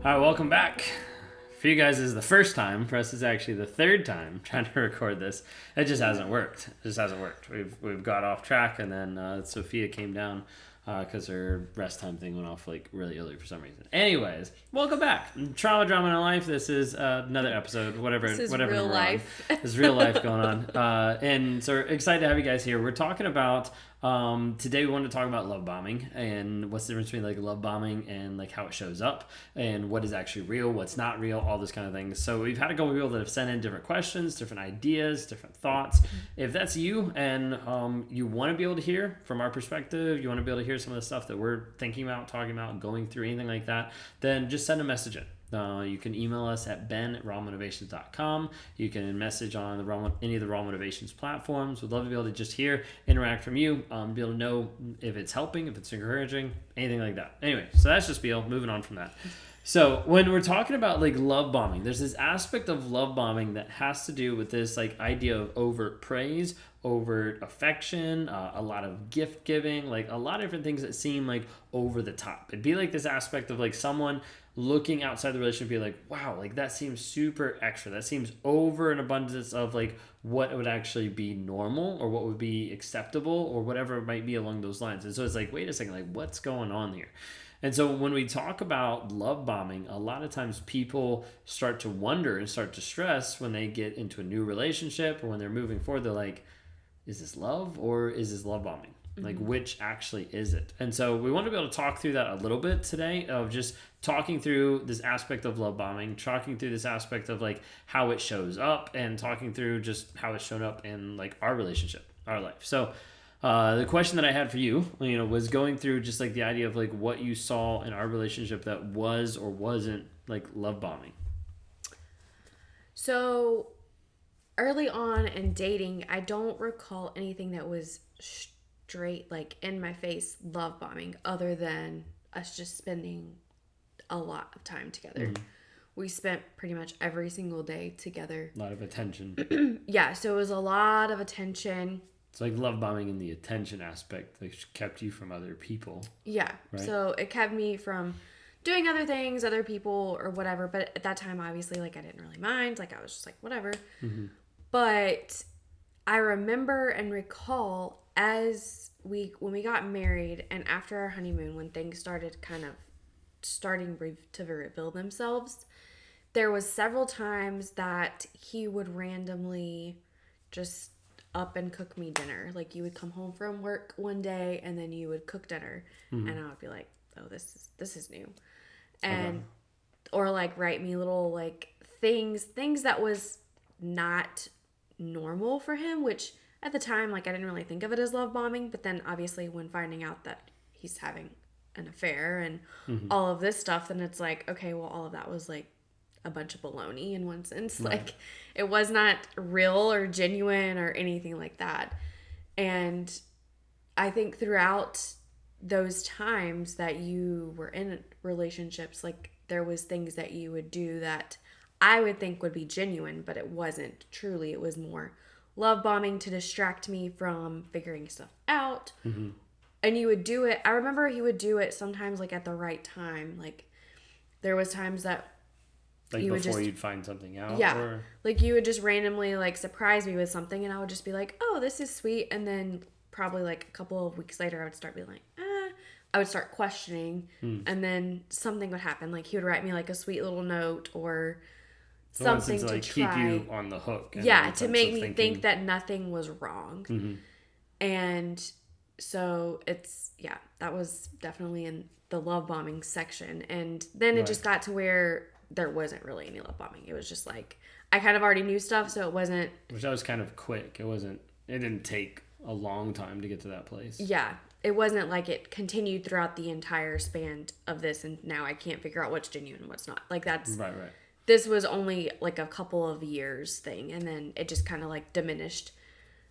All right, welcome back. For you guys, this is the first time. For us, it's actually the third time trying to record this. It just hasn't worked. We've got off track, and then Sophia came down because her rest time thing went off like really early for some reason. Anyways, welcome back. Trauma drama in our life. This is another episode. Whatever. This is whatever real we're life. on. There's real life going on, and so we're excited to have you guys here. We're talking about. Today we wanted to talk about love bombing and what's the difference between like love bombing and like how it shows up and what is actually real, what's not real, all this kind of things. So we've had a couple of people that have sent in different questions, different ideas, different thoughts. If that's you and you want to be able to hear from our perspective, you want to be able to hear some of the stuff that we're thinking about, talking about, going through, anything like that, then just send a message in. You can email us at ben@rawmotivations.com. You can message on any of the Raw Motivations platforms. We'd love to be able to just hear, interact from you, be able to know if it's helping, if it's encouraging, anything like that. Anyway, so that's just Beal. Moving on from that. So when we're talking about like love bombing, there's this aspect of love bombing that has to do with this like idea of overt praise, overt affection, a lot of gift giving, like a lot of different things that seem like over the top. It'd be like this aspect of like someone looking outside the relationship, be like, wow, like that seems super extra. That seems over an abundance of like what would actually be normal or what would be acceptable or whatever it might be along those lines. And so it's like, wait a second, like what's going on here? And so when we talk about love bombing, a lot of times people start to wonder and start to stress when they get into a new relationship or when they're moving forward. They're like, is this love or is this love bombing? Like, which actually is it? And so we want to be able to talk through that a little bit today of just talking through this aspect of love bombing, talking through this aspect of like how it shows up and talking through just how it's shown up in like our relationship, our life. So the question that I had for you, was going through just like the idea of like what you saw in our relationship that was or wasn't like love bombing. So early on in dating, I don't recall anything that was straight, like in my face love bombing, other than us just spending a lot of time together. Mm-hmm. We spent pretty much every single day together. A lot of attention. Yeah, so it was a lot of attention. It's like love bombing in the attention aspect, like kept you from other people. Yeah, right? So it kept me from doing other things, other people, or whatever. But at that time, obviously, like I didn't really mind. Like I was just like, whatever. Mm-hmm. But I remember and recall when we got married and after our honeymoon, when things started kind of starting to reveal themselves, there was several times that he would randomly just up and cook me dinner. Like you would come home from work one day and then you would cook dinner, mm-hmm. and I would be like, oh, this is new. And okay. Or like write me little like things that was not normal for him, which at the time, like, I didn't really think of it as love bombing, but then obviously when finding out that he's having an affair and mm-hmm. all of this stuff, then it's like, okay, well, all of that was like a bunch of baloney in one sense. Right. Like, it was not real or genuine or anything like that. And I think throughout those times that you were in relationships, like, there was things that you would do that I would think would be genuine, but it wasn't truly. It was more love bombing to distract me from figuring stuff out. Mm-hmm. And you would do it. I remember he would do it sometimes like at the right time. Like there was times that like you before you'd find something out. Yeah. Or? Like you would just randomly like surprise me with something and I would just be like, oh, this is sweet. And then probably like a couple of weeks later I would start being like, I would start questioning. And then something would happen. Like he would write me like a sweet little note or something to like try. Keep you on the hook. Yeah, to make me think that nothing was wrong. Mm-hmm. And so that was definitely in the love bombing section. And then it just got to where there wasn't really any love bombing. It was just like, I kind of already knew stuff, so it wasn't... Which that was kind of quick. It didn't take a long time to get to that place. Yeah. It wasn't like it continued throughout the entire span of this, and now I can't figure out what's genuine and what's not. Like that's... Right. This was only like a couple of years thing, and then it just kind of like diminished.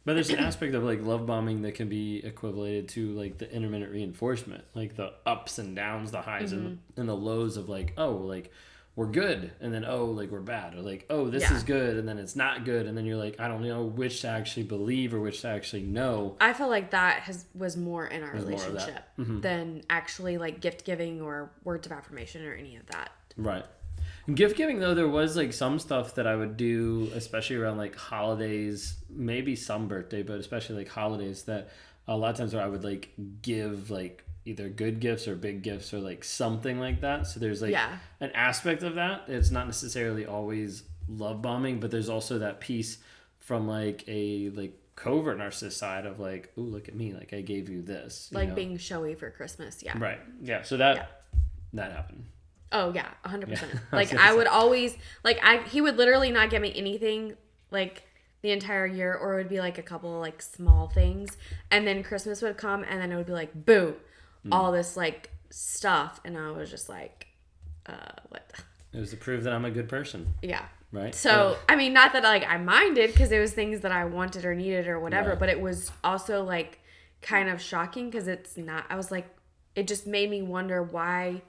But there's an aspect of like love bombing that can be equated to like the intermittent reinforcement, like the ups and downs, the highs mm-hmm. and the lows of like, oh, like we're good, and then oh, like we're bad, or like oh, this is good, and then it's not good, and then you're like, I don't know which to actually believe or which to actually know. I feel like that was more in our relationship mm-hmm. than actually like gift giving or words of affirmation or any of that. Right. Gift giving, though, there was like some stuff that I would do, especially around like holidays, maybe some birthday, but especially like holidays, that a lot of times where I would like give like either good gifts or big gifts or like something like that. So there's like an aspect of that. It's not necessarily always love bombing, but there's also that piece from like a like covert narcissist side of like, oh, look at me, like I gave you this, like being showy for Christmas. Yeah. Right. Yeah. So that happened. Oh yeah, 100%. Yeah. Like I would always he would literally not get me anything like the entire year, or it would be like a couple of like small things, and then Christmas would come, and then it would be like boom, all this like stuff, and I was just like, what? It was to prove that I'm a good person. Yeah. Right. So I mean, not that like I minded because it was things that I wanted or needed or whatever, but it was also like kind of shocking because it's not. I was like, it just made me wonder, why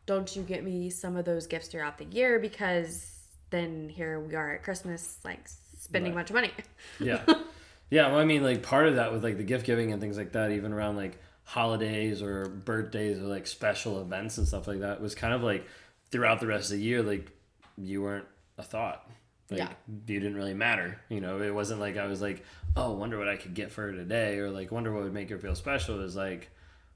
don't you get me some of those gifts throughout the year? Because then here we are at Christmas, like spending a bunch of money. Yeah. Yeah. Well, I mean, like part of that with like the gift giving and things like that, even around like holidays or birthdays or like special events and stuff like that, was kind of like throughout the rest of the year, like you weren't a thought. Like you didn't really matter. You know, it wasn't like I was like, oh, wonder what I could get for her today, or like wonder what would make her feel special. It was like,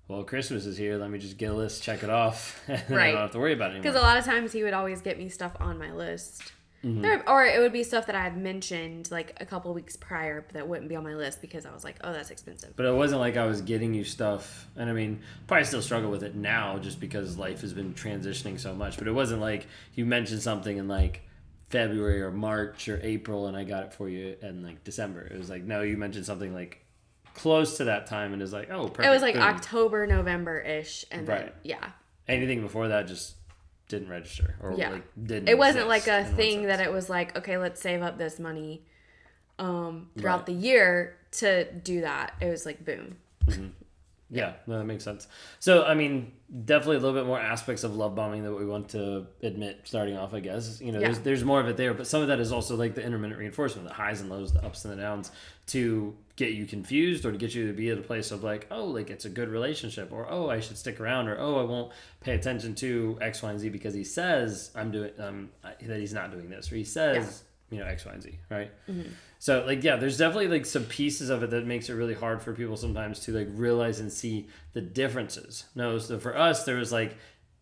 well, Christmas is here. Let me just get a list, check it off, and then I don't have to worry about it anymore. Because a lot of times he would always get me stuff on my list. Or it would be stuff that I had mentioned like a couple weeks prior, but that wouldn't be on my list because I was like, oh, that's expensive. But it wasn't like I was getting you stuff. And I mean, probably still struggle with it now just because life has been transitioning so much. But it wasn't like you mentioned something in like February or March or April and I got it for you in like December. It was like, no, you mentioned something like close to that time and it's like, oh, perfect. It was like October, November-ish. And then, anything before that just didn't register or like didn't it wasn't like a thing that it was like, okay, let's save up this money throughout the year to do that. It was like boom. Yeah, no, that makes sense. So, I mean, definitely a little bit more aspects of love bombing that we want to admit starting off, I guess. You know, there's more of it there, but some of that is also like the intermittent reinforcement, the highs and lows, the ups and the downs, to get you confused or to get you to be at a place of like, oh, like it's a good relationship, or oh, I should stick around, or oh, I won't pay attention to X, Y, and Z because he says I'm doing that he's not doing this, or he says you know X, Y, and Z, right? So like there's definitely like some pieces of it that makes it really hard for people sometimes to like realize and see the differences. No, so for us there was like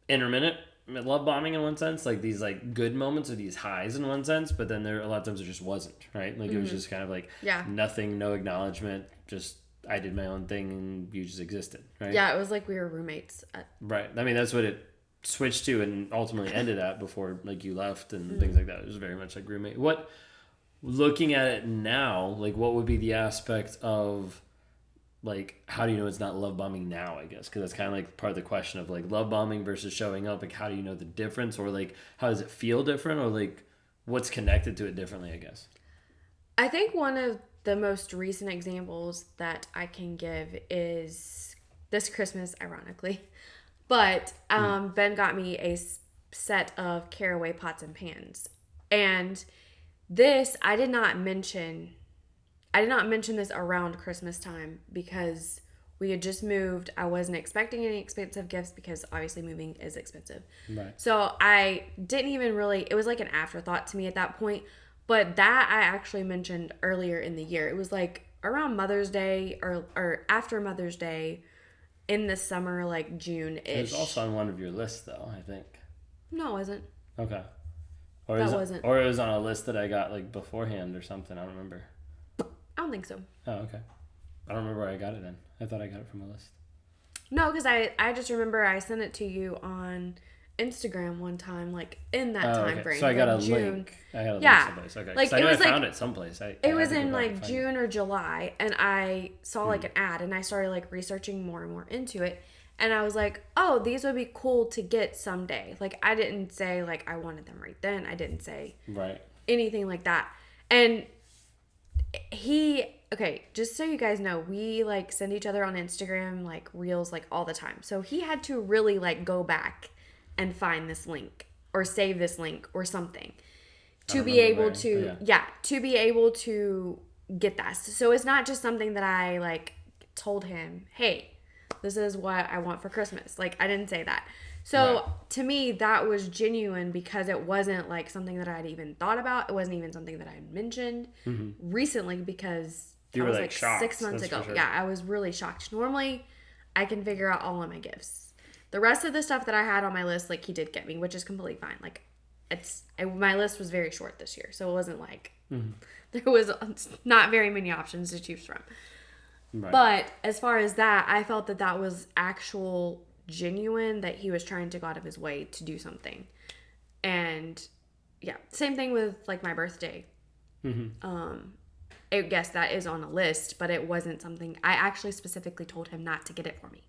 intermittent love bombing in one sense, like these like good moments or these highs in one sense, but then there a lot of times it just wasn't, right? Like it was just kind of like nothing, no acknowledgement, just I did my own thing and you just existed, right? Yeah, it was like we were roommates. Right. I mean, that's what it switched to and ultimately ended at before like you left and things like that. It was very much like roommate. What, looking at it now, like what would be the aspect of like, how do you know it's not love bombing now, I guess? Because that's kind of like part of the question of like love bombing versus showing up. Like, how do you know the difference, or like, how does it feel different, or like what's connected to it differently, I guess? I think one of the most recent examples that I can give is this Christmas, ironically. But Ben got me a set of caraway pots and pans. And this, I did not mention this around Christmas time because we had just moved. I wasn't expecting any expensive gifts because obviously moving is expensive. Right. So I didn't even really, it was like an afterthought to me at that point. But that I actually mentioned earlier in the year. It was like around Mother's Day or after Mother's Day in the summer, like June-ish. It was also on one of your lists though, I think. No, it wasn't. Okay. Or it was on a list that I got like beforehand or something. I don't remember. I don't think so. Oh, okay. I don't remember where I got it then. I thought I got it from a list. No, because I just remember I sent it to you on Instagram one time, like in that time frame. So I got a link. I got a link someplace. Okay. Like I found it someplace. It was in like June or July, and I saw like an ad, and I started like researching more and more into it, and I was like, oh, these would be cool to get someday. Like I didn't say like I wanted them right then. I didn't say anything like that, and just so you guys know, we like send each other on Instagram like reels like all the time. So he had to really like go back and find this link or save this link or something to be able to get that. So it's not just something that I like told him, hey, this is what I want for Christmas. Like I didn't say that. So Right. to me, that was genuine because it wasn't like something that I'd even thought about. It wasn't even something that I had mentioned recently because You that were was like like shocked. 6 months That's ago. for sure. Yeah, I was really shocked. Normally, I can figure out all of my gifts. The rest of the stuff that I had on my list, like he did get me, which is completely fine. Like my list was very short this year, so it wasn't like there was not very many options to choose from. Right. But as far as that, I felt that that was actual genuine, that he was trying to go out of his way to do something. And yeah, same thing with like my birthday. I guess that is on a list, but it wasn't something I actually specifically told him not to get it for me.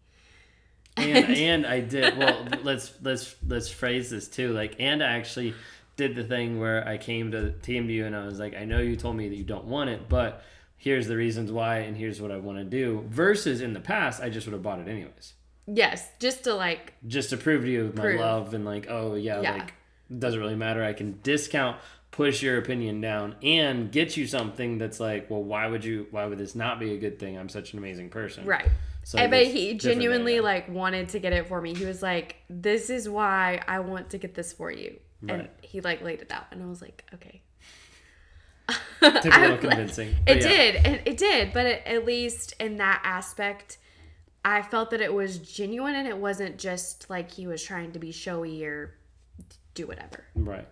And I did, well, let's phrase this too, like, and I actually did the thing where I came to you and I was like, I know you told me that you don't want it, but here's the reasons why and here's what I want to do, versus in the past I just would have bought it anyways, Yes, just to like just to prove to you my Prove. love, and like, oh yeah, Yeah. like it doesn't really matter, I can discount, push your opinion down and get you something that's like, well, why would this not be a good thing? I'm such an amazing person. right. So But that's he different genuinely there. like wanted to get it for me. He was like, "This is why I want to get this for you," and Right. he like laid it out, and I was like, "Okay." Took a little convincing. But It yeah. did. It did. But at least in that aspect, I felt that it was genuine and it wasn't just like he was trying to be showy or do whatever. Right.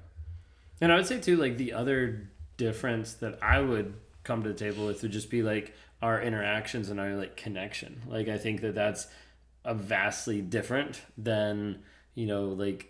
And I would say too, like the other difference that I would come to the table with would just be like our interactions and our like connection. Like I think that that's a vastly different than, like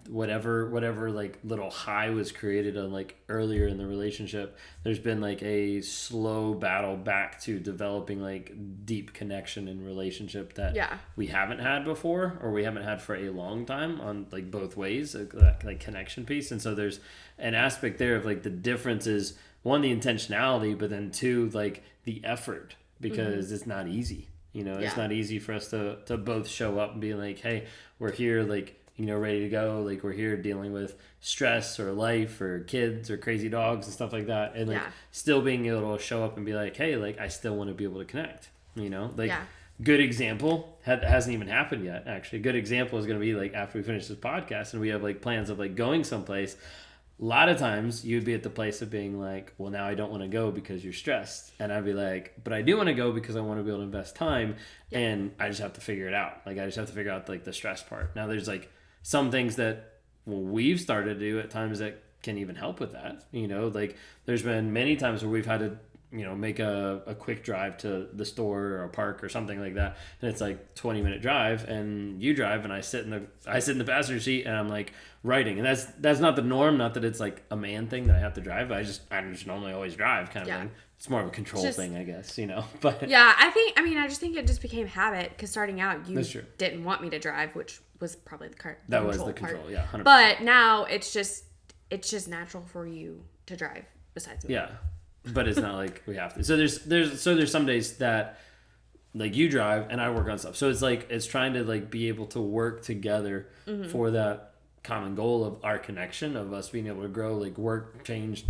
whatever like little high was created on like earlier in the relationship. There's been like a slow battle back to developing like deep connection in relationship that Yeah. we haven't had before, or we haven't had for a long time on like both ways, like connection piece. And so there's an aspect there of like the difference is, one, the intentionality, but then two, like the effort, because it's not easy. It's Yeah. not easy for us to both show up and be like, hey, we're here, like, ready to go. Like we're here dealing with stress or life or kids or crazy dogs and stuff like that. And like still being able to show up and be like, hey, like I still want to be able to connect, like good example hasn't even happened yet. Actually, a good example is going to be like after we finish this podcast and we have like plans of like going someplace. A lot of times you'd be at the place of being like, well, now I don't want to go because you're stressed. And I'd be like, but I do want to go because I want to be able to invest time and I just have to figure it out. Like I just have to figure out like the stress part. Now there's like some things that we've started to do at times that can even help with that. Like there's been many times where we've had to, make a quick drive to the store or a park or something like that. And it's like 20-minute drive and you drive and I sit in the passenger seat and I'm like writing. And that's not the norm. Not that it's like a man thing that I have to drive, but I just normally always drive kind of thing. It's more of a control thing, I guess, but yeah, I just think it just became habit because starting out you That's true. didn't want me to drive, which was probably the that was control the part. control. Yeah. 100%. But now it's just natural for you to drive besides me. Yeah. But it's not like we have to. So there's some days that like you drive and I work on stuff. So it's like it's trying to like be able to work together for that common goal of our connection, of us being able to grow, like work, change,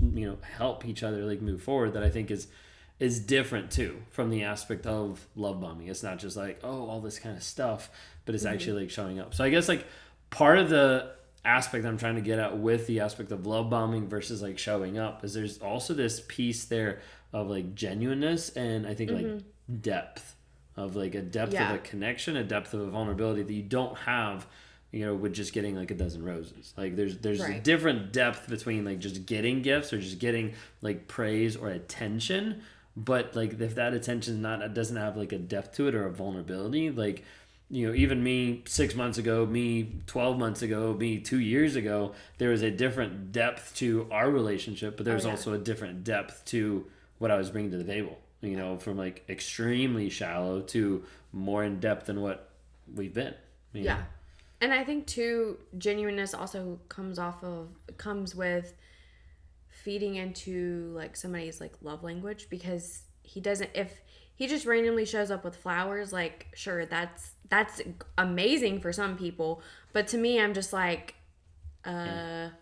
help each other like move forward, that I think is different too from the aspect of love bombing. It's not just like, oh, all this kind of stuff, but it's actually like showing up. So I guess like part of the aspect I'm trying to get at with the aspect of love bombing versus like showing up is there's also this piece there of like genuineness and I think like depth of like a depth of a connection, a depth of a vulnerability that you don't have with just getting like a dozen roses. Like there's a different depth between like just getting gifts or just getting like praise or attention, but like if that attention doesn't have like a depth to it or a vulnerability, like even me 6 months ago, me 12 months ago, me 2 years ago, there was a different depth to our relationship, but there's also a different depth to what I was bringing to the table, from like extremely shallow to more in depth than what we've been. Yeah. And I think too, genuineness also comes with feeding into like somebody's like love language, because if he just randomly shows up with flowers, like sure, that's amazing for some people, but to me I'm just like like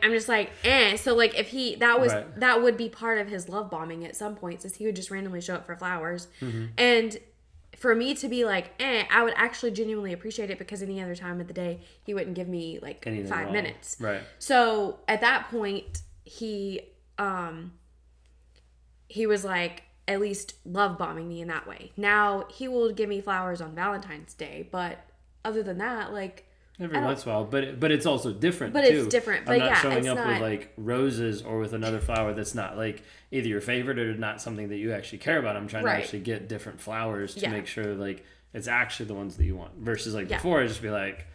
I'm just like so like if that would be part of his love bombing at some points, is he would just randomly show up for flowers and for me to be like, I would actually genuinely appreciate it, because any other time of the day, he wouldn't give me like Anything 5 wrong. minutes. Right. So at that point, he was like at least love bombing me in that way. Now he will give me flowers on Valentine's Day, but other than that, like every once in a while, but it's also different. But too. it's different. But I'm not yeah, showing it's up not with like roses or with another flower that's not like either your favorite or not something that you actually care about. I'm trying to actually get different flowers to make sure like it's actually the ones that you want. Versus like before, I just be like,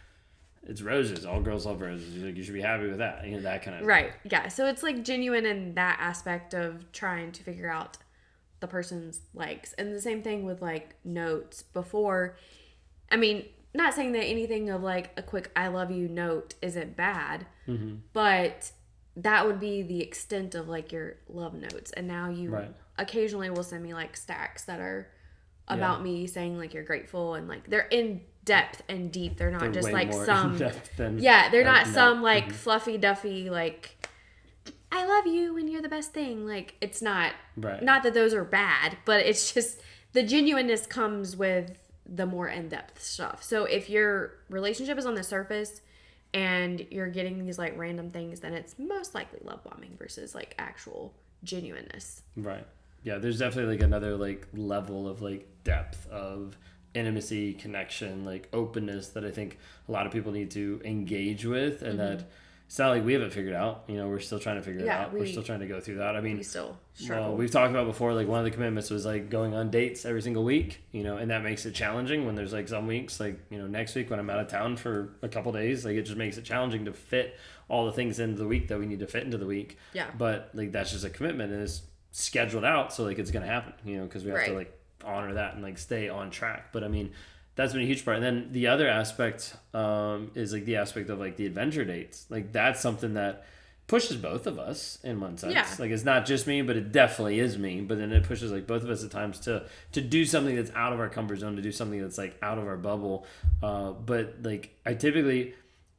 it's roses. All girls love roses. Like, you should be happy with that. You know, that kind of right. Thing. Yeah. So it's like genuine in that aspect of trying to figure out the person's likes. And the same thing with like notes before. I mean, not saying that anything of like a quick I love you note isn't bad, but that would be the extent of like your love notes. And now you occasionally will send me like stacks that are about me, saying like you're grateful, and like they're in depth and deep. They're not just like some they're not some like fluffy duffy like I love you and you're the best thing. Like it's not not that those are bad, but it's just the genuineness comes with the more in-depth stuff. So if your relationship is on the surface and you're getting these like random things, then it's most likely love bombing versus like actual genuineness. Right. Yeah, there's definitely like another like level of like depth of intimacy, connection, like openness that I think a lot of people need to engage with, and that it's not like we haven't figured out. You know, we're still trying to figure it out. We're still trying to go through that. I mean, we still struggle. We've talked about before, like one of the commitments was like going on dates every single week, you know, and that makes it challenging when there's like some weeks, like, you know, next week when I'm out of town for a couple days, like it just makes it challenging to fit all the things into the week that we need to fit into the week. Yeah. But like that's just a commitment, and it's scheduled out, so like it's going to happen, you know, because we have to like honor that and like stay on track. But I mean, that's been a huge part. And then the other aspect is like the aspect of like the adventure dates. Like that's something that pushes both of us in one sense. Yeah. Like it's not just me, but it definitely is me. But then it pushes like both of us at times to do something that's out of our comfort zone, to do something that's like out of our bubble. But like I typically,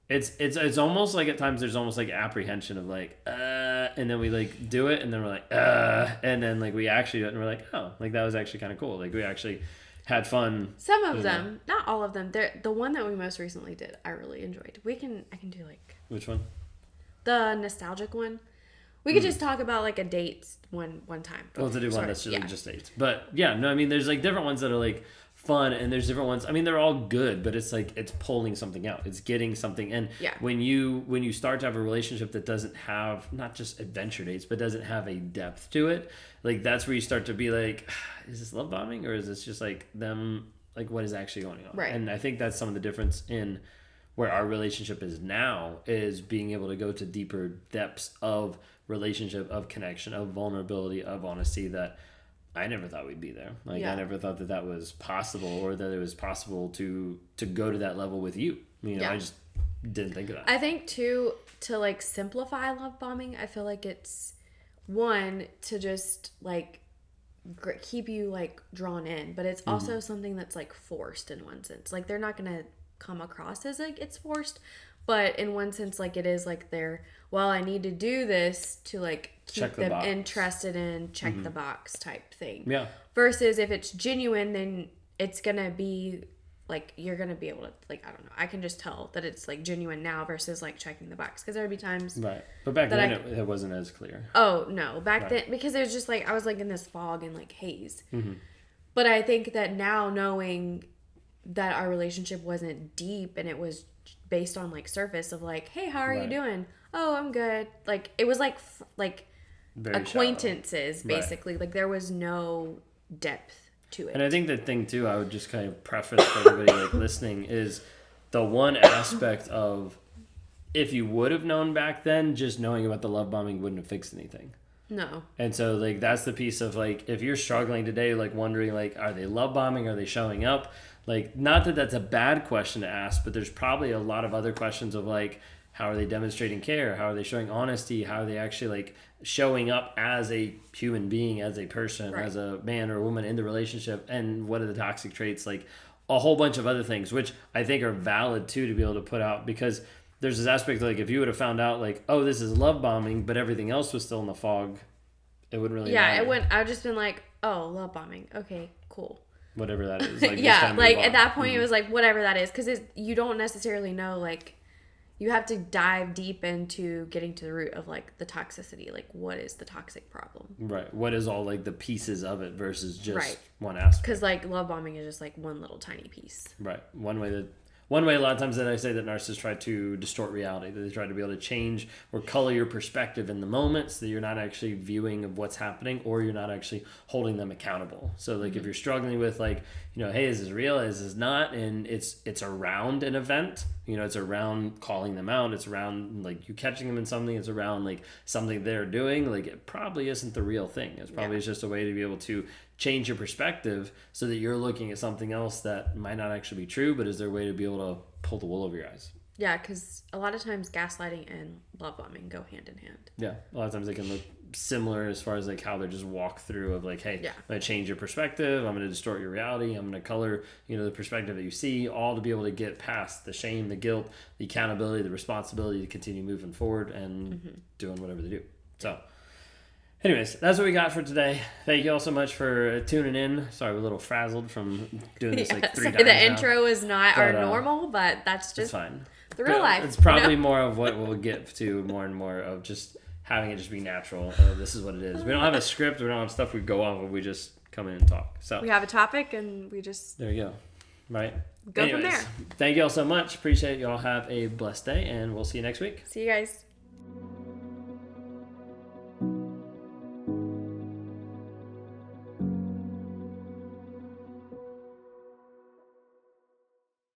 it's almost like at times there's almost like apprehension of like, and then we like do it, and then we're like, and then like we actually do it, and we're like, oh, like that was actually kind of cool. Like we actually had fun. Some of them, not all of them. The one that we most recently did, I really enjoyed. I can do like which one? The nostalgic one. We could just talk about like a date one time. Well, to do one that's really just dates. But yeah, no, I mean, there's like different ones that are like fun, and there's different ones. I mean, they're all good, but it's like it's pulling something out. It's getting something. And when you start to have a relationship that doesn't have not just adventure dates, but doesn't have a depth to it, like that's where you start to be like, is this love bombing, or is this just like them? Like what is actually going on? Right. And I think that's some of the difference in where our relationship is now, is being able to go to deeper depths of relationship, of connection, of vulnerability, of honesty that I never thought we'd be there. Like I never thought that was possible, or that it was possible to go to that level with you. You know, I just didn't think of that. I think too, to like simplify love bombing, I feel like it's one to just like keep you like drawn in, but it's also something that's like forced in one sense. Like they're not gonna come across as like it's forced, but in one sense like it is like they're, well, I need to do this to like keep them interested in check the box type thing. Yeah. Versus if it's genuine, then it's gonna be like you're gonna be able to like, I don't know, I can just tell that it's like genuine now versus like checking the box, because there would be times but back then it wasn't as clear. Oh no, back then, because it was just like I was like in this fog and like haze. But I think that now, knowing that our relationship wasn't deep and it was based on like surface of like, hey, how are you doing? Oh, I'm good. Like it was like very acquaintances basically. Like there was no depth to it. And I think the thing too, I would just kind of preface for everybody like listening, is the one aspect of, if you would have known back then, just knowing about the love bombing wouldn't have fixed anything. No. And so like that's the piece of like, if you're struggling today, like wondering like, are they love bombing? Are they showing up? Like, not that that's a bad question to ask, but there's probably a lot of other questions of like, how are they demonstrating care? How are they showing honesty? How are they actually like showing up as a human being, as a person, as a man or a woman in the relationship? And what are the toxic traits? Like a whole bunch of other things, which I think are valid too to be able to put out, because there's this aspect of like, if you would have found out like, oh, this is love bombing, but everything else was still in the fog, it wouldn't really matter. It wouldn't. I would just been like, oh, love bombing. Okay, cool. whatever that is. Like, yeah, like at that point, it was like, whatever that is. Because you don't necessarily know, like, you have to dive deep into getting to the root of, like, the toxicity. Like, what is the toxic problem? Right. What is all, like, the pieces of it versus just one aspect? Because, like, love bombing is just, like, one little tiny piece. Right. One way a lot of times that I say that narcissists try to distort reality, that they try to be able to change or color your perspective in the moment so that you're not actually viewing of what's happening, or you're not actually holding them accountable. So like if you're struggling with like, you know, hey, is this real? Is this not? And it's around an event, you know, it's around calling them out. It's around like you catching them in something. It's around like something they're doing. Like it probably isn't the real thing. It's probably just a way to be able to change your perspective so that you're looking at something else that might not actually be true, but is there a way to be able to pull the wool over your eyes? Yeah, because a lot of times gaslighting and love bombing go hand in hand. Yeah, a lot of times they can look similar as far as like how they just walk through of like, hey, I'm going to change your perspective, I'm going to distort your reality, I'm going to color, you know, the perspective that you see, all to be able to get past the shame, the guilt, the accountability, the responsibility to continue moving forward and doing whatever they do. So anyways, that's what we got for today. Thank you all so much for tuning in. Sorry, we're a little frazzled from doing this like 3 times The now. Intro is not our normal, but that's just fine. The real life. It's probably more of what we'll get to more and more of just having it just be natural. This is what it is. We don't have a script. We don't have stuff we go off of. We just come in and talk. So we have a topic and we just... There you go. Right? Go from there. Thank you all so much. Appreciate it. You all have a blessed day and we'll see you next week. See you guys.